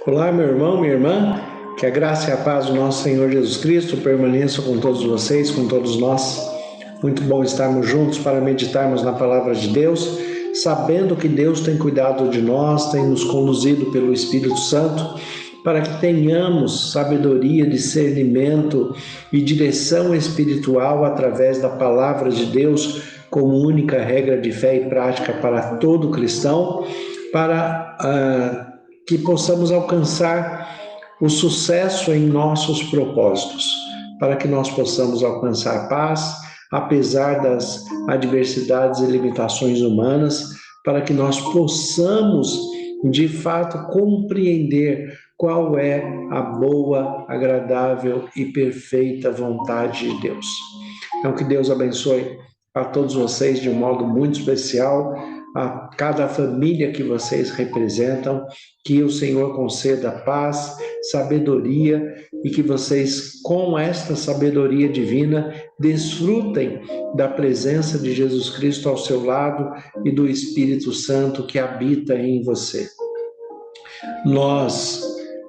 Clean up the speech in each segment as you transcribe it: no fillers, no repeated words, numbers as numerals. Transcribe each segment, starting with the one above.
Olá, meu irmão, minha irmã, que a graça e a paz do nosso Senhor Jesus Cristo permaneçam com todos vocês, com todos nós. Muito bom estarmos juntos para meditarmos na palavra de Deus, sabendo que Deus tem cuidado de nós, tem nos conduzido pelo Espírito Santo, para que tenhamos sabedoria, discernimento e direção espiritual através da palavra de Deus, como única regra de fé e prática para todo cristão, para que possamos alcançar o sucesso em nossos propósitos, para que nós possamos alcançar paz, apesar das adversidades e limitações humanas, para que nós possamos, de fato, compreender qual é a boa, agradável e perfeita vontade de Deus. Então, que Deus abençoe a todos vocês de um modo muito especial, a cada família que vocês representam, que o Senhor conceda paz, sabedoria e que vocês, com esta sabedoria divina, desfrutem da presença de Jesus Cristo ao seu lado e do Espírito Santo que habita em você. Nós,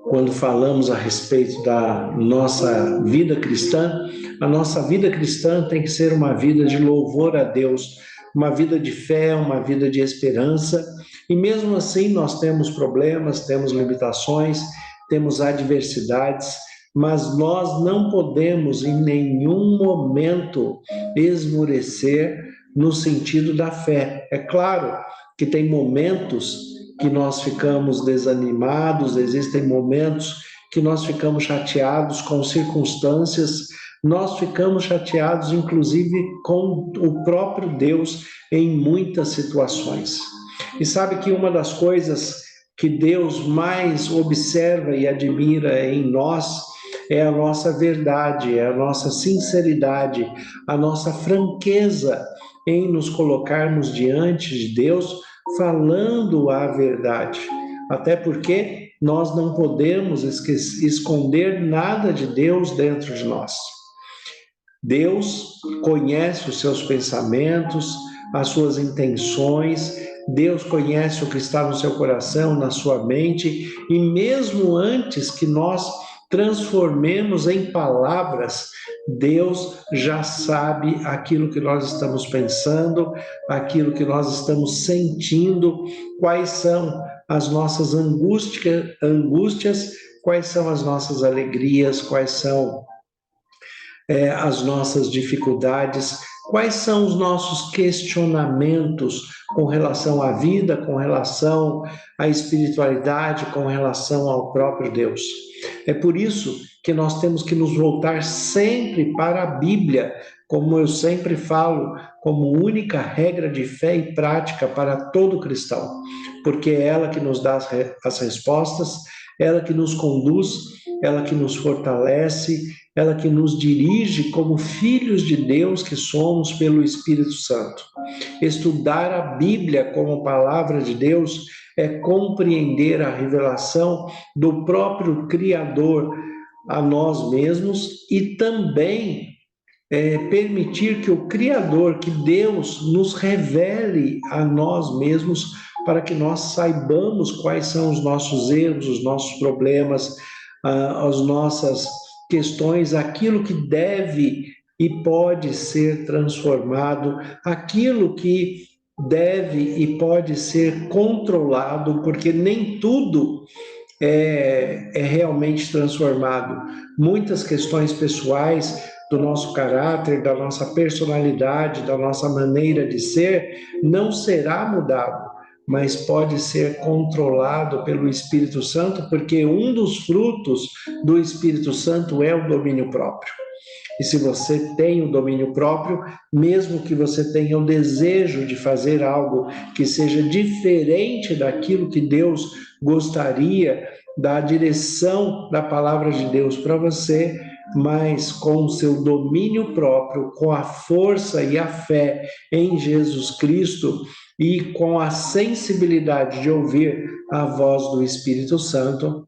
quando falamos a respeito da nossa vida cristã, a nossa vida cristã tem que ser uma vida de louvor a Deus, uma vida de fé, uma vida de esperança, e mesmo assim nós temos problemas, temos limitações, temos adversidades, mas nós não podemos em nenhum momento esmorecer no sentido da fé. É claro que tem momentos que nós ficamos desanimados, existem momentos que nós ficamos chateados com circunstâncias, nós ficamos chateados, inclusive, com o próprio Deus em muitas situações. E sabe que uma das coisas que Deus mais observa e admira em nós é a nossa verdade, é a nossa sinceridade, a nossa franqueza em nos colocarmos diante de Deus falando a verdade. Até porque nós não podemos esconder nada de Deus dentro de nós. Deus conhece os seus pensamentos, as suas intenções, Deus conhece o que está no seu coração, na sua mente, e mesmo antes que nós transformemos em palavras, Deus já sabe aquilo que nós estamos pensando, aquilo que nós estamos sentindo, quais são as nossas angústias, quais são as nossas alegrias, quais são as nossas dificuldades, quais são os nossos questionamentos com relação à vida, com relação à espiritualidade, com relação ao próprio Deus. É por isso que nós temos que nos voltar sempre para a Bíblia, como eu sempre falo, como única regra de fé e prática para todo cristão, porque é ela que nos dá as respostas, ela que nos conduz, ela que nos fortalece, ela que nos dirige como filhos de Deus que somos pelo Espírito Santo. Estudar a Bíblia como palavra de Deus é compreender a revelação do próprio Criador a nós mesmos e também permitir que o Criador, que Deus nos revele a nós mesmos para que nós saibamos quais são os nossos erros, os nossos problemas, as nossas questões, aquilo que deve e pode ser transformado, aquilo que deve e pode ser controlado, porque nem tudo é realmente transformado. Muitas questões pessoais do nosso caráter, da nossa personalidade, da nossa maneira de ser, não será mudado, mas pode ser controlado pelo Espírito Santo, porque um dos frutos do Espírito Santo é o domínio próprio. E se você tem o domínio próprio, mesmo que você tenha o desejo de fazer algo que seja diferente daquilo que Deus gostaria, da direção da palavra de Deus para você, mas com o seu domínio próprio, com a força e a fé em Jesus Cristo e com a sensibilidade de ouvir a voz do Espírito Santo,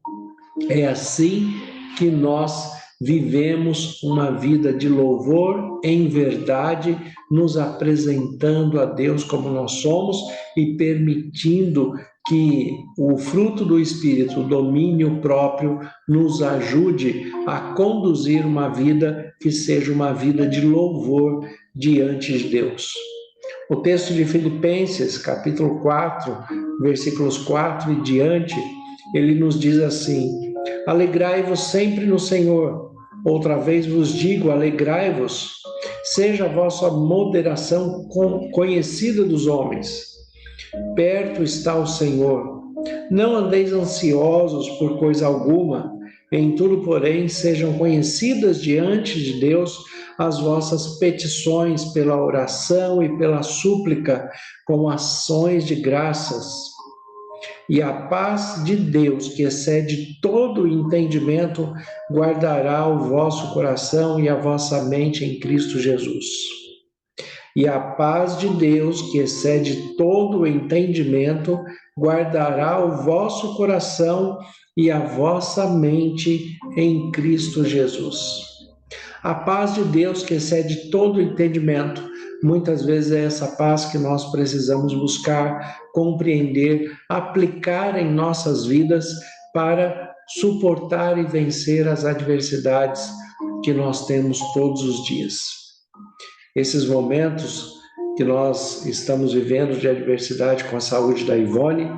é assim que nós vivemos uma vida de louvor em verdade, nos apresentando a Deus como nós somos e permitindo que o fruto do Espírito, o domínio próprio, nos ajude a conduzir uma vida que seja uma vida de louvor diante de Deus. O texto de Filipenses, capítulo 4, versículos 4 e diante, ele nos diz assim: alegrai-vos sempre no Senhor. Outra vez vos digo, alegrai-vos. Seja a vossa moderação conhecida dos homens. Perto está o Senhor. Não andeis ansiosos por coisa alguma. Em tudo, porém, sejam conhecidas diante de Deus as vossas petições pela oração e pela súplica, com ações de graças. E a paz de Deus, que excede todo o entendimento, guardará o vosso coração e a vossa mente em Cristo Jesus. E a paz de Deus, que excede todo o entendimento, guardará o vosso coração e a vossa mente em Cristo Jesus. A paz de Deus, que excede todo o entendimento, muitas vezes é essa paz que nós precisamos buscar, compreender, aplicar em nossas vidas para suportar e vencer as adversidades que nós temos todos os dias. Esses momentos que nós estamos vivendo de adversidade com a saúde da Ivone,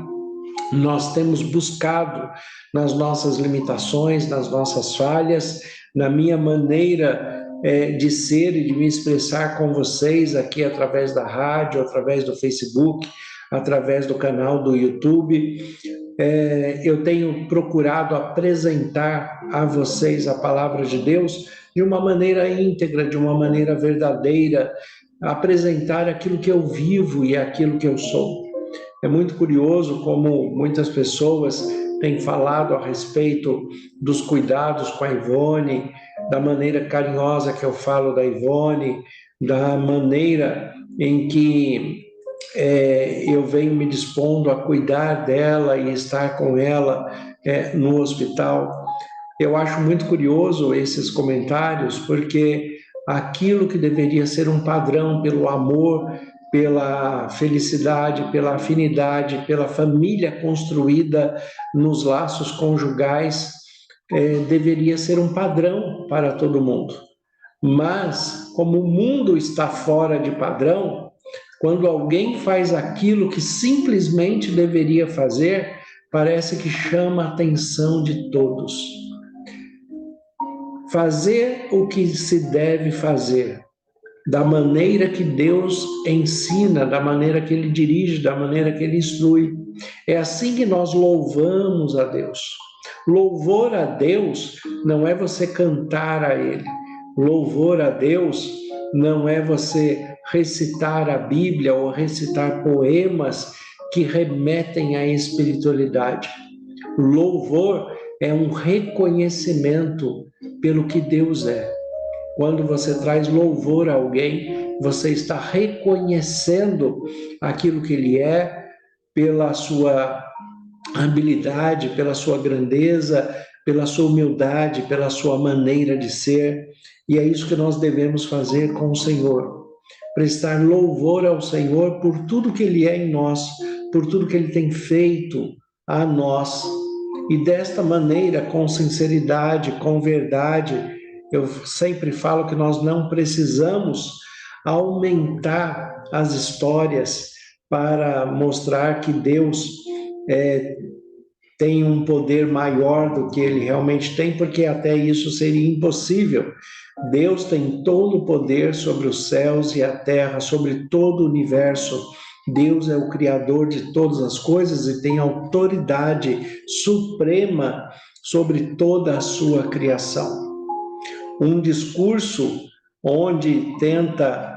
nós temos buscado nas nossas limitações, nas nossas falhas, na minha maneira de ser e de me expressar com vocês aqui através da rádio, através do Facebook, através do canal do YouTube. Eu tenho procurado apresentar a vocês a palavra de Deus de uma maneira íntegra, de uma maneira verdadeira, apresentar aquilo que eu vivo e aquilo que eu sou. É muito curioso como muitas pessoas têm falado a respeito dos cuidados com a Ivone, da maneira carinhosa que eu falo da Ivone, da maneira em que eu venho me dispondo a cuidar dela e estar com ela no hospital. Eu acho muito curioso esses comentários, porque aquilo que deveria ser um padrão pelo amor, pela felicidade, pela afinidade, pela família construída nos laços conjugais, deveria ser um padrão para todo mundo. Mas, como o mundo está fora de padrão, quando alguém faz aquilo que simplesmente deveria fazer, parece que chama a atenção de todos. Fazer o que se deve fazer, da maneira que Deus ensina, da maneira que Ele dirige, da maneira que Ele instrui. É assim que nós louvamos a Deus. Louvor a Deus não é você cantar a Ele. Louvor a Deus não é você recitar a Bíblia ou recitar poemas que remetem à espiritualidade. Louvor é um reconhecimento pelo que Deus é. Quando você traz louvor a alguém, você está reconhecendo aquilo que Ele é, pela sua habilidade, pela sua grandeza, pela sua humildade, pela sua maneira de ser. E é isso que nós devemos fazer com o Senhor. Prestar louvor ao Senhor por tudo que Ele é em nós, por tudo que Ele tem feito a nós. E desta maneira, com sinceridade, com verdade, eu sempre falo que nós não precisamos aumentar as histórias para mostrar que Deus tem um poder maior do que Ele realmente tem, porque até isso seria impossível. Deus tem todo o poder sobre os céus e a terra, sobre todo o universo. Deus é o Criador de todas as coisas e tem autoridade suprema sobre toda a sua criação. Um discurso onde tenta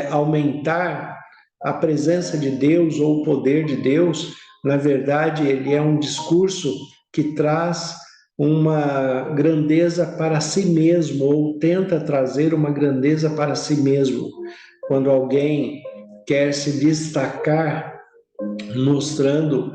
aumentar a presença de Deus ou o poder de Deus, na verdade, ele é um discurso que traz uma grandeza para si mesmo, ou tenta trazer uma grandeza para si mesmo. Quando alguém quer se destacar, mostrando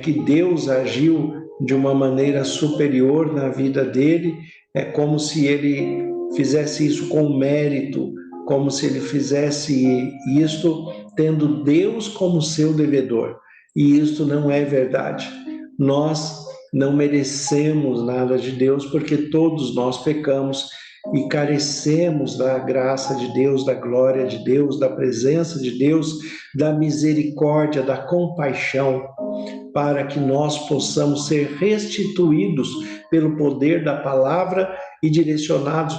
que Deus agiu de uma maneira superior na vida dele, É como se ele fizesse isso com mérito, como se ele fizesse isto tendo Deus como seu devedor. E isto não é verdade. Nós não merecemos nada de Deus, porque todos nós pecamos e carecemos da graça de Deus, da glória de Deus, da presença de Deus, da misericórdia, da compaixão, para que nós possamos ser restituídos pelo poder da palavra e direcionados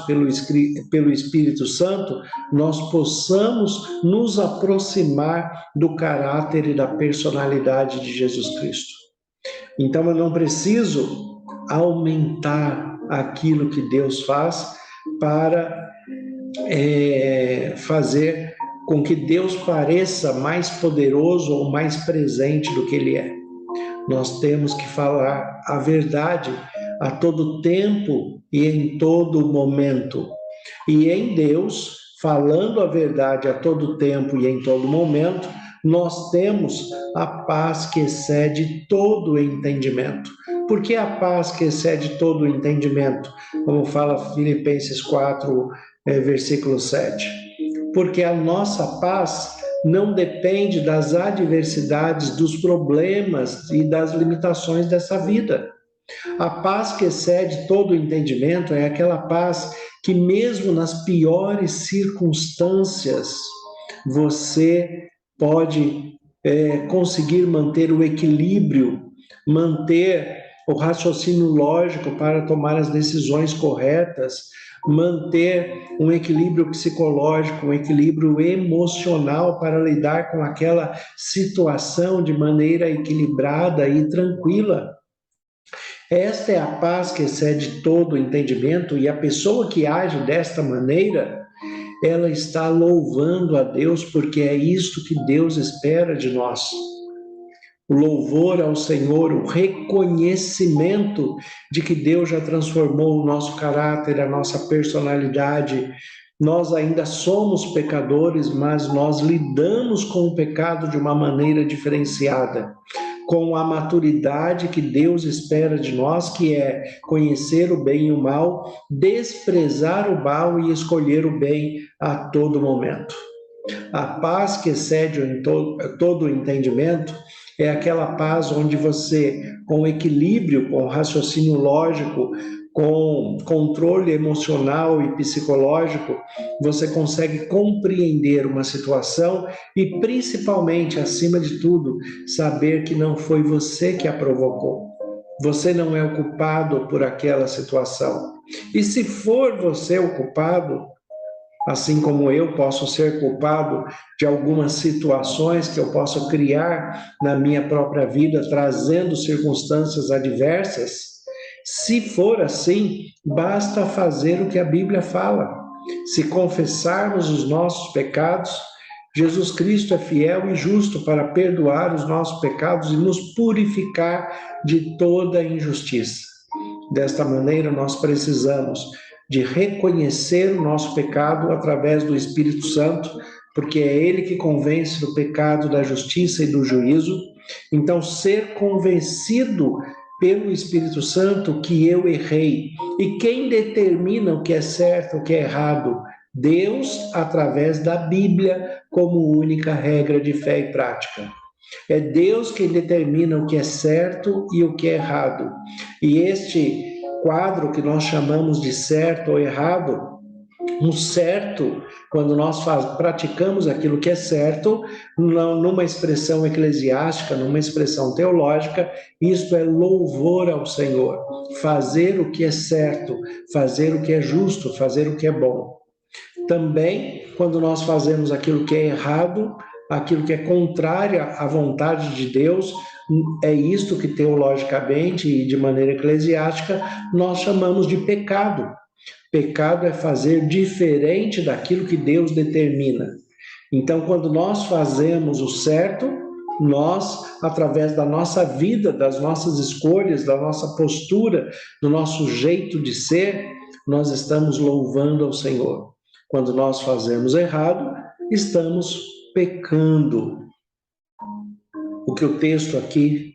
pelo Espírito Santo, nós possamos nos aproximar do caráter e da personalidade de Jesus Cristo. Então eu não preciso aumentar aquilo que Deus faz para fazer com que Deus pareça mais poderoso ou mais presente do que Ele é. Nós temos que falar a verdade a todo tempo e em todo momento. E em Deus, falando a verdade a todo tempo e em todo momento, nós temos a paz que excede todo o entendimento. Por que a paz que excede todo o entendimento? Como fala Filipenses 4, versículo 7. Porque a nossa paz não depende das adversidades, dos problemas e das limitações dessa vida. A paz que excede todo o entendimento é aquela paz que, mesmo nas piores circunstâncias, você pode conseguir manter o equilíbrio, manter o raciocínio lógico para tomar as decisões corretas, manter um equilíbrio psicológico, um equilíbrio emocional para lidar com aquela situação de maneira equilibrada e tranquila. Esta é a paz que excede todo o entendimento, e a pessoa que age desta maneira, ela está louvando a Deus, porque é isto que Deus espera de nós. O louvor ao Senhor, o reconhecimento de que Deus já transformou o nosso caráter, a nossa personalidade. Nós ainda somos pecadores, mas nós lidamos com o pecado de uma maneira diferenciada, com a maturidade que Deus espera de nós, que é conhecer o bem e o mal, desprezar o mal e escolher o bem a todo momento. A paz que excede todo o entendimento é aquela paz onde você, com equilíbrio, com raciocínio lógico, com controle emocional e psicológico, você consegue compreender uma situação e, principalmente, acima de tudo, saber que não foi você que a provocou. Você não é o culpado por aquela situação. E se for você o culpado, assim como eu posso ser culpado de algumas situações que eu posso criar na minha própria vida, trazendo circunstâncias adversas, se for assim, basta fazer o que a Bíblia fala. Se confessarmos os nossos pecados, Jesus Cristo é fiel e justo para perdoar os nossos pecados e nos purificar de toda injustiça. Desta maneira, nós precisamos de reconhecer o nosso pecado através do Espírito Santo, porque é Ele que convence do pecado, da justiça e do juízo. Então, ser convencido pelo Espírito Santo que eu errei. E quem determina o que é certo, o que é errado? Deus, através da Bíblia, como única regra de fé e prática. É Deus quem determina o que é certo e o que é errado. E este quadro que nós chamamos de certo ou errado, um certo, quando nós praticamos aquilo que é certo, numa expressão eclesiástica, numa expressão teológica, isto é louvor ao Senhor. Fazer o que é certo, fazer o que é justo, fazer o que é bom. Também, quando nós fazemos aquilo que é errado, aquilo que é contrário à vontade de Deus, é isto que teologicamente e de maneira eclesiástica nós chamamos de pecado. Pecado é fazer diferente daquilo que Deus determina. Então, quando nós fazemos o certo, nós, através da nossa vida, das nossas escolhas, da nossa postura, do nosso jeito de ser, nós estamos louvando ao Senhor. Quando nós fazemos errado, estamos pecando. O que o texto aqui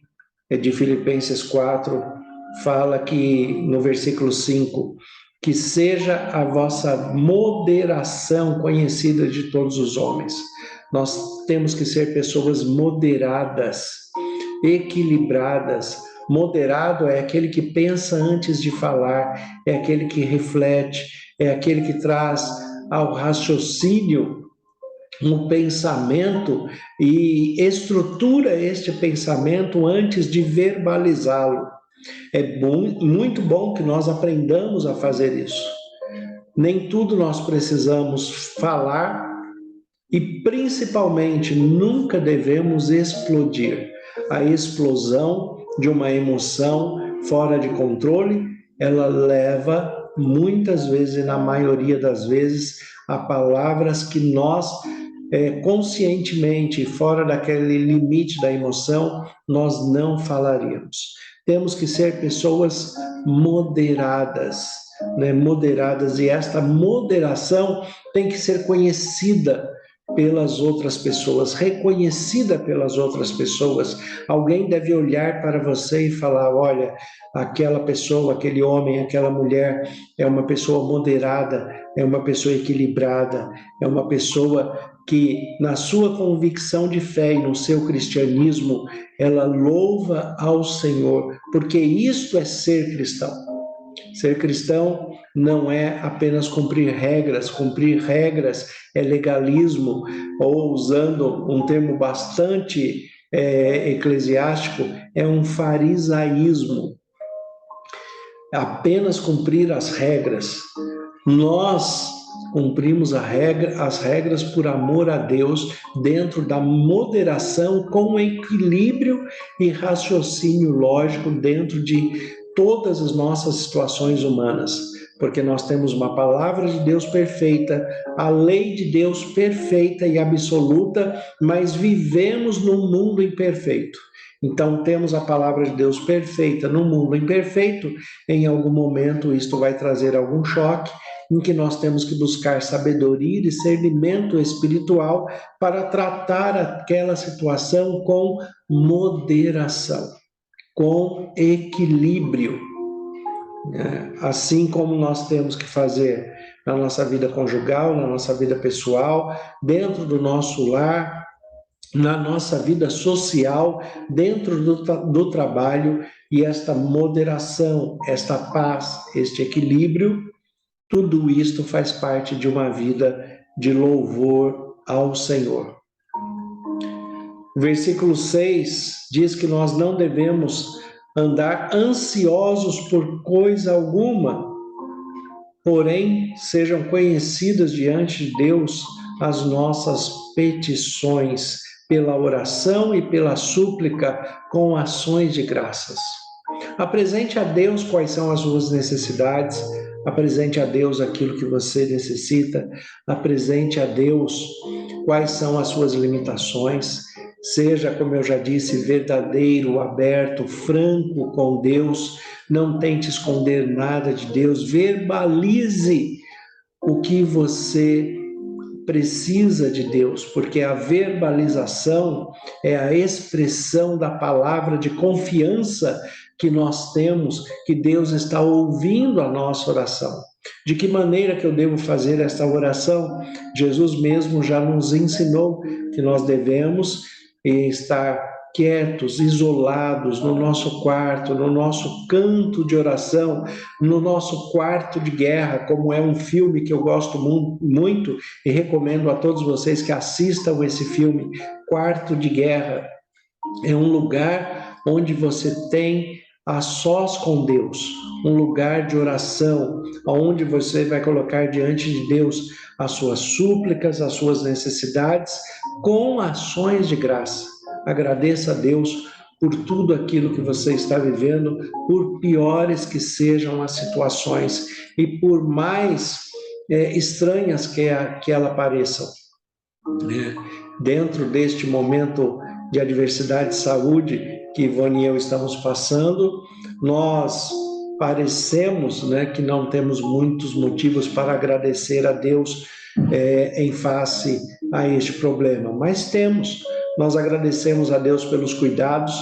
é de Filipenses 4 fala que no versículo 5, que seja a vossa moderação conhecida de todos os homens. Nós temos que ser pessoas moderadas, equilibradas. Moderado é aquele que pensa antes de falar, é aquele que reflete, é aquele que traz ao raciocínio um pensamento e estrutura este pensamento antes de verbalizá-lo. É muito bom que nós aprendamos a fazer isso. Nem tudo nós precisamos falar e, principalmente, nunca devemos explodir. A explosão de uma emoção fora de controle, ela leva, muitas vezes, e na maioria das vezes, a palavras que nós, conscientemente, fora daquele limite da emoção, nós não falaríamos. Temos que ser pessoas moderadas, né? Moderadas, e esta moderação tem que ser conhecida pelas outras pessoas, reconhecida pelas outras pessoas. Alguém deve olhar para você e falar: olha, aquela pessoa, aquele homem, aquela mulher é uma pessoa moderada, é uma pessoa equilibrada, é uma pessoa que, na sua convicção de fé e no seu cristianismo, ela louva ao Senhor, porque isto é ser cristão. Ser cristão não é apenas cumprir regras é legalismo, ou, usando um termo bastante eclesiástico, é um farisaísmo. Apenas cumprir as regras. Nós cumprimos as regras por amor a Deus, dentro da moderação, com equilíbrio e raciocínio lógico dentro de todas as nossas situações humanas, porque nós temos uma palavra de Deus perfeita, a lei de Deus perfeita e absoluta, mas vivemos num mundo imperfeito. Então, temos a palavra de Deus perfeita no mundo imperfeito. Em algum momento, isto vai trazer algum choque, em que nós temos que buscar sabedoria e discernimento espiritual para tratar aquela situação com moderação, com equilíbrio. Assim como nós temos que fazer na nossa vida conjugal, na nossa vida pessoal, dentro do nosso lar, na nossa vida social, dentro do trabalho, e esta moderação, esta paz, este equilíbrio, tudo isto faz parte de uma vida de louvor ao Senhor. Versículo 6 diz que nós não devemos andar ansiosos por coisa alguma, porém sejam conhecidas diante de Deus as nossas petições, pela oração e pela súplica, com ações de graças. Apresente a Deus quais são as suas necessidades, apresente a Deus aquilo que você necessita, apresente a Deus quais são as suas limitações. Seja, como eu já disse, verdadeiro, aberto, franco com Deus. Não tente esconder nada de Deus. Verbalize o que você precisa de Deus, porque a verbalização é a expressão da palavra de confiança que nós temos, que Deus está ouvindo a nossa oração. De que maneira que eu devo fazer esta oração? Jesus mesmo já nos ensinou que nós devemos estar quietos, isolados no nosso quarto, no nosso canto de oração, no nosso quarto de guerra, como é um filme que eu gosto muito e recomendo a todos vocês que assistam esse filme, Quarto de Guerra. É um lugar onde você tem a sós com Deus, um lugar de oração, onde você vai colocar diante de Deus as suas súplicas, as suas necessidades, com ações de graça. Agradeça a Deus por tudo aquilo que você está vivendo, por piores que sejam as situações e por mais estranhas que elas pareçam. Dentro deste momento de adversidade de saúde que Ivone e eu estamos passando, nós parecemos que não temos muitos motivos para agradecer a Deus em face a este problema, mas temos. Nós agradecemos a Deus pelos cuidados,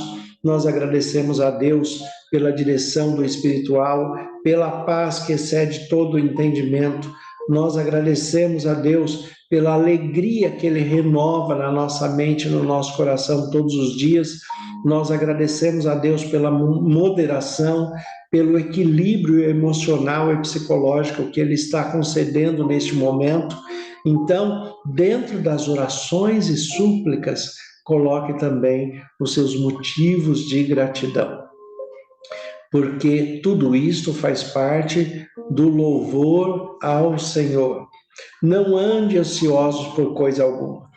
nós agradecemos a Deus pela direção do espiritual, pela paz que excede todo o entendimento. Nós agradecemos a Deus pela alegria que Ele renova na nossa mente, no nosso coração todos os dias. Nós agradecemos a Deus pela moderação, pelo equilíbrio emocional e psicológico que Ele está concedendo neste momento. Então, dentro das orações e súplicas, coloque também os seus motivos de gratidão, porque tudo isto faz parte do louvor ao Senhor. Não ande ansiosos por coisa alguma.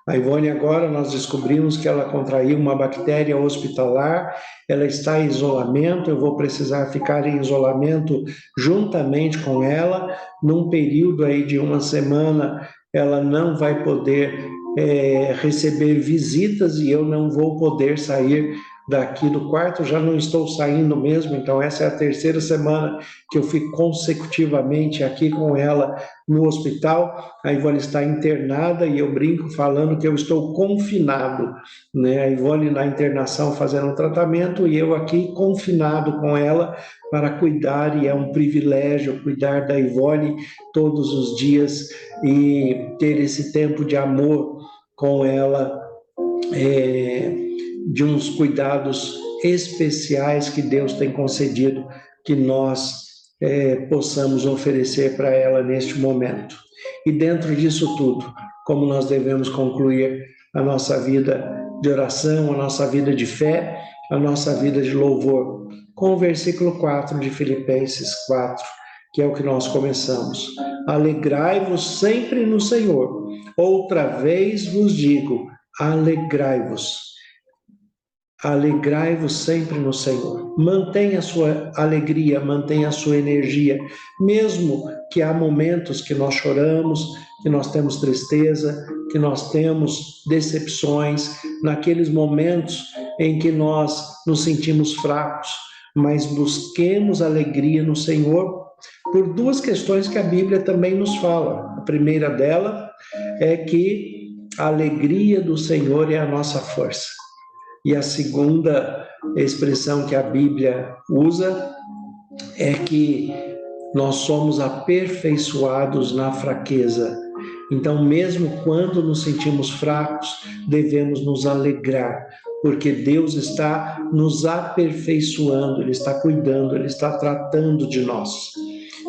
A Ivone agora nós descobrimos que ela contraiu uma bactéria hospitalar, ela está em isolamento, eu vou precisar ficar em isolamento juntamente com ela, num período aí de uma semana, ela não vai poder receber visitas e eu não vou poder sair daqui do quarto, já não estou saindo mesmo, então essa é a terceira semana que eu fico consecutivamente aqui com ela no hospital. A Ivone está internada e eu brinco falando que eu estou confinado, né? A Ivone na internação fazendo um tratamento e eu aqui confinado com ela para cuidar, e é um privilégio cuidar da Ivone todos os dias e ter esse tempo de amor com ela, de uns cuidados especiais que Deus tem concedido, que nós possamos oferecer para ela neste momento. E dentro disso tudo, como nós devemos concluir a nossa vida de oração, a nossa vida de fé, a nossa vida de louvor, com o versículo 4 de Filipenses 4, que é o que nós começamos. Alegrai-vos sempre no Senhor. Outra vez vos digo, alegrai-vos. Alegrai-vos sempre no Senhor. Mantenha a sua alegria, mantenha a sua energia, mesmo que há momentos que nós choramos, que nós temos tristeza, que nós temos decepções, naqueles momentos em que nós nos sentimos fracos, mas busquemos alegria no Senhor por duas questões que a Bíblia também nos fala. A primeira dela é que a alegria do Senhor é a nossa força. E a segunda expressão que a Bíblia usa é que nós somos aperfeiçoados na fraqueza. Então, mesmo quando nos sentimos fracos, devemos nos alegrar, porque Deus está nos aperfeiçoando, Ele está cuidando, Ele está tratando de nós.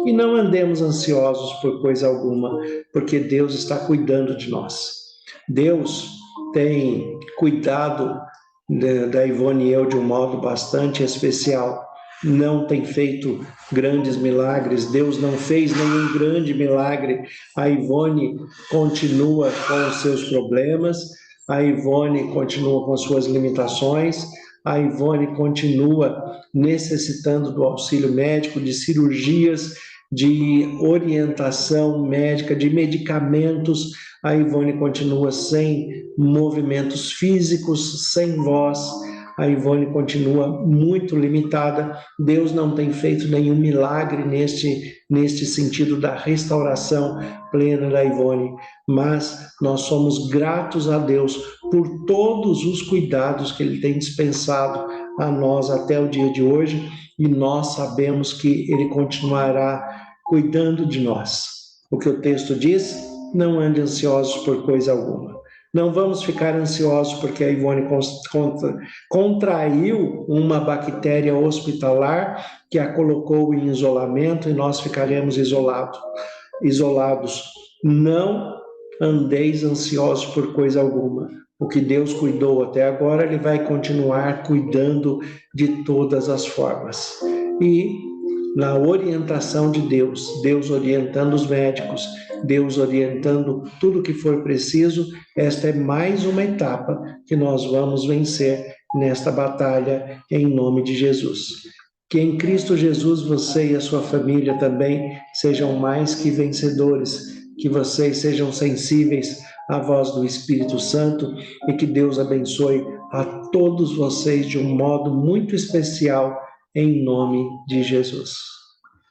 E não andemos ansiosos por coisa alguma, porque Deus está cuidando de nós. Deus tem cuidado da Ivone e eu de um modo bastante especial. Não tem feito grandes milagres, Deus não fez nenhum grande milagre. A Ivone continua com os seus problemas, a Ivone continua com suas limitações, a Ivone continua necessitando do auxílio médico, de cirurgias, de orientação médica, de medicamentos. A Ivone continua sem movimentos físicos, sem voz. A Ivone continua muito limitada. Deus não tem feito nenhum milagre neste sentido da restauração plena da Ivone, mas nós somos gratos a Deus por todos os cuidados que Ele tem dispensado a nós até o dia de hoje, e nós sabemos que Ele continuará cuidando de nós. O que o texto diz? Não ande ansiosos por coisa alguma. Não vamos ficar ansiosos porque a Ivone contraiu uma bactéria hospitalar que a colocou em isolamento e nós ficaremos isolados. Não andeis ansiosos por coisa alguma. O que Deus cuidou até agora, Ele vai continuar cuidando de todas as formas. E na orientação de Deus, Deus orientando os médicos, Deus orientando tudo que for preciso, esta é mais uma etapa que nós vamos vencer nesta batalha em nome de Jesus. Que em Cristo Jesus você e a sua família também sejam mais que vencedores, que vocês sejam sensíveis à voz do Espírito Santo e que Deus abençoe a todos vocês de um modo muito especial em nome de Jesus.